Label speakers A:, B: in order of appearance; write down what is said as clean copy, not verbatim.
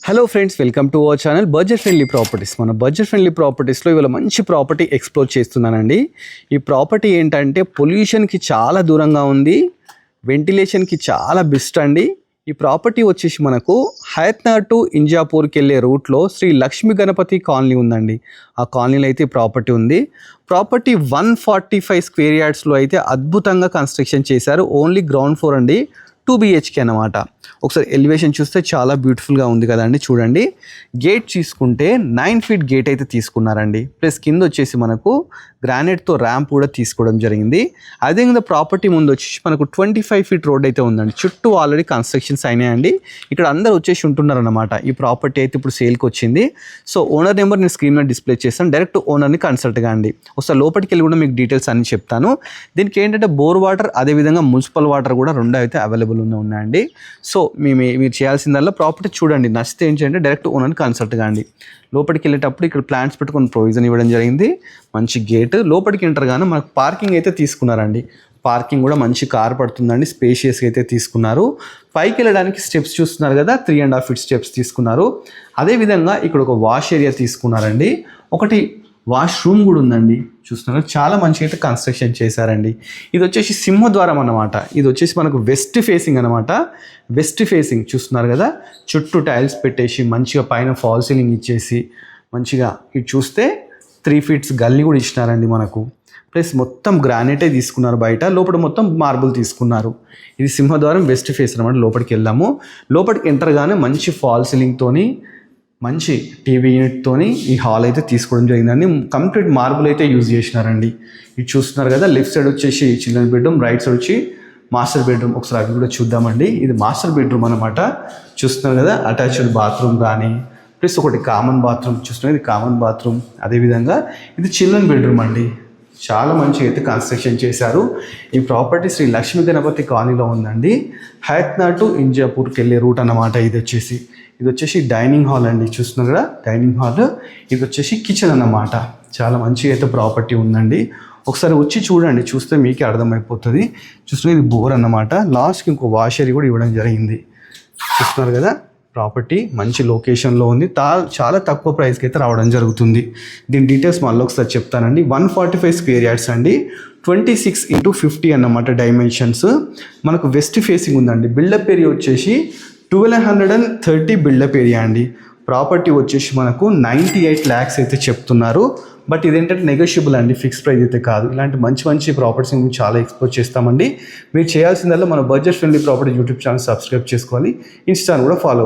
A: Hello friends, welcome to our channel budget friendly properties. మన budget friendly ప్రాపర్టీస్లో ఇవాళ మంచి property explore చేస్తున్నానండి. ఈ ప్రాపర్టీ ఏంటంటే పొల్యూషన్కి చాలా దూరంగా ఉంది, వెంటిలేషన్కి చాలా బెస్ట్ అండి. ఈ ప్రాపర్టీ వచ్చేసి మనకు హయత్నగర్ టు ఇంజాపూర్కి వెళ్ళే రూట్లో శ్రీ లక్ష్మీ గణపతి కాలనీ ఉందండి. ఆ కాలనీలో అయితే ప్రాపర్టీ ఉంది. ప్రాపర్టీ 145 స్క్వేర్ యార్డ్స్లో అయితే అద్భుతంగా కన్స్ట్రక్షన్ చేశారు. ఓన్లీ గ్రౌండ్ ఫ్లోర్ అండి, 2 BHK అన్నమాట. ఒకసారి ఎలివేషన్ చూస్తే చాలా బ్యూటిఫుల్గా ఉంది కదండి. చూడండి, గేట్ తీసుకుంటే 9 feet గేట్ అయితే తీసుకున్నారండి. ప్లస్ కింద వచ్చేసి మనకు గ్రానైట్తో ర్యాంప్ కూడా తీసుకోవడం జరిగింది. అదేవిధంగా ప్రాపర్టీ ముందు వచ్చేసి మనకు 25 feet రోడ్ అయితే ఉందండి. చుట్టూ ఆల్రెడీ కన్స్ట్రక్షన్స్ అయినాయండి. ఇక్కడ అందరూ వచ్చేసి ఉంటున్నారన్నమాట. ఈ ప్రాపర్టీ అయితే ఇప్పుడు సేల్కి వచ్చింది. సో ఓనర్ నెంబర్ నేను స్క్రీన్లో డిస్ప్లే చేస్తాను. డైరెక్ట్ ఓనర్ని కన్సల్ట్ కాండి. ఒకసారి లోపలికి వెళ్ళి కూడా మీకు డీటెయిల్స్ అన్ని చెప్తాను. దీనికి ఏంటంటే బోర్ వాటర్, అదేవిధంగా మున్సిపల్ వాటర్ కూడా రెండు అయితే అవైలబుల్ ఉన్నాయండి. సో మీరు చేయాల్సిందల్లా ప్రాపర్టీ చూడండి, నచ్చితే ఏం చేయండి డైరెక్ట్ ఓనర్ని కన్సల్ట్ కాండి. లోపలికి వెళ్ళేటప్పుడు ఇక్కడ ప్లాంట్స్ పెట్టుకుని ప్రొవిజన్ ఇవ్వడం జరిగింది. మంచి గేట్. లోపలికి ఎంటర్ గానే మనకు పార్కింగ్ అయితే తీసుకున్నారండి. పార్కింగ్ కూడా మంచి కార్ పడుతుందండి, స్పేషియస్గా అయితే తీసుకున్నారు. పైకి వెళ్ళడానికి స్టెప్స్ చూస్తున్నారు కదా, 3.5 feet స్టెప్స్ తీసుకున్నారు. అదేవిధంగా ఇక్కడ ఒక వాష్ ఏరియా తీసుకున్నారండి. ఒకటి వాష్రూమ్ కూడా ఉందండి. చూస్తున్నారు, చాలా మంచిగా అయితే కన్స్ట్రక్షన్ చేశారండి. ఇది వచ్చేసి సింహద్వారం అన్నమాట. ఇది వచ్చేసి మనకు వెస్ట్ ఫేసింగ్ అనమాట. వెస్ట్ ఫేసింగ్ చూస్తున్నారు కదా, చుట్టూ టైల్స్ పెట్టేసి మంచిగా పైన ఫాల్ సీలింగ్ ఇచ్చేసి మంచిగా ఇది చూస్తే 3 feet గల్లీ కూడా ఇచ్చినారండి మనకు. ప్లస్ మొత్తం గ్రానైటే తీసుకున్నారు. బయట లోపల మొత్తం మార్బుల్ తీసుకున్నారు. ఇది సింహద్వారం వెస్ట్ ఫేస్ అనమాట. లోపలికి వెళ్దాము. లోపలికి ఎంటర్ గానే మంచి ఫాల్ సీలింగ్తోని, మంచి టీవీ యూనిట్తోని ఈ హాల్ అయితే తీసుకోవడం జరిగిందండి. కంప్లీట్ మార్బుల్ అయితే యూజ్ చేసినారండి. ఇది చూస్తున్నారు కదా, లెఫ్ట్ సైడ్ వచ్చేసి చిల్డ్రన్ బెడ్రూమ్, రైట్ సైడ్ వచ్చి మాస్టర్ బెడ్రూమ్. ఒకసారి అవి కూడా చూద్దామండి. ఇది మాస్టర్ బెడ్రూమ్ అనమాట. చూస్తున్నారు కదా, అటాచ్డ్ బాత్రూమ్ కానీ, ప్లస్ ఒకటి కామన్ బాత్రూమ్ చూస్తున్నారు. ఇది కామన్ బాత్రూమ్. అదేవిధంగా ఇది చిల్డ్రన్ బెడ్రూమ్ అండి. చాలా మంచిగా అయితే కన్స్ట్రక్షన్ చేశారు. ఈ ప్రాపర్టీ శ్రీ లక్ష్మీ గణపతి కాలనీలో ఉందండి. హయత్నగర్ టు ఇంజాపూర్కి వెళ్ళే రూట్ అన్నమాట. ఇది వచ్చేసి డైనింగ్ హాల్ అండి. చూస్తున్నారు కదా, డైనింగ్ హాల్. ఇది వచ్చేసి కిచెన్ అన్నమాట. చాలా మంచిగా అయితే ప్రాపర్టీ ఉందండి. ఒకసారి వచ్చి చూడండి, చూస్తే మీకే అర్థమైపోతుంది. చూస్తున్నారు, ఇది బోర్ అన్నమాట. లాస్ట్కి ఇంకో వాషరీ కూడా ఇవ్వడం జరిగింది. చూస్తున్నారు కదా, ప్రాపర్టీ మంచి లొకేషన్లో ఉంది. చాలా తక్కువ ప్రైస్కి అయితే రావడం జరుగుతుంది. దీని డీటెయిల్స్ మళ్ళీ ఒకసారి చెప్తానండి. 145 స్క్వేర్ యార్డ్స్ అండి, 26x50 అన్నమాట డైమెన్షన్స్. మనకు వెస్ట్ ఫేసింగ్ ఉందండి. బిల్డప్ ఏరియా వచ్చేసి 1230 బిల్డప్ ఏరియా అండి. ప్రాపర్టీ వచ్చేసి మనకు 98 lakhs అయితే చెప్తున్నారు. బట్ ఇదేంటంటే నెగోషియబుల్ అండి, ఫిక్స్ ప్రైస్ అయితే కాదు. ఇలాంటి మంచి ప్రాపర్టీస్ గురించి చాలా ఎక్స్ప్లోర్ చేస్తామండి. మీరు చేయాల్సిందల్లా మన budget friendly property YouTube channel subscribe చేసుకోవాలి, ఇన్స్టాను కూడా ఫాలో అవ్వండి.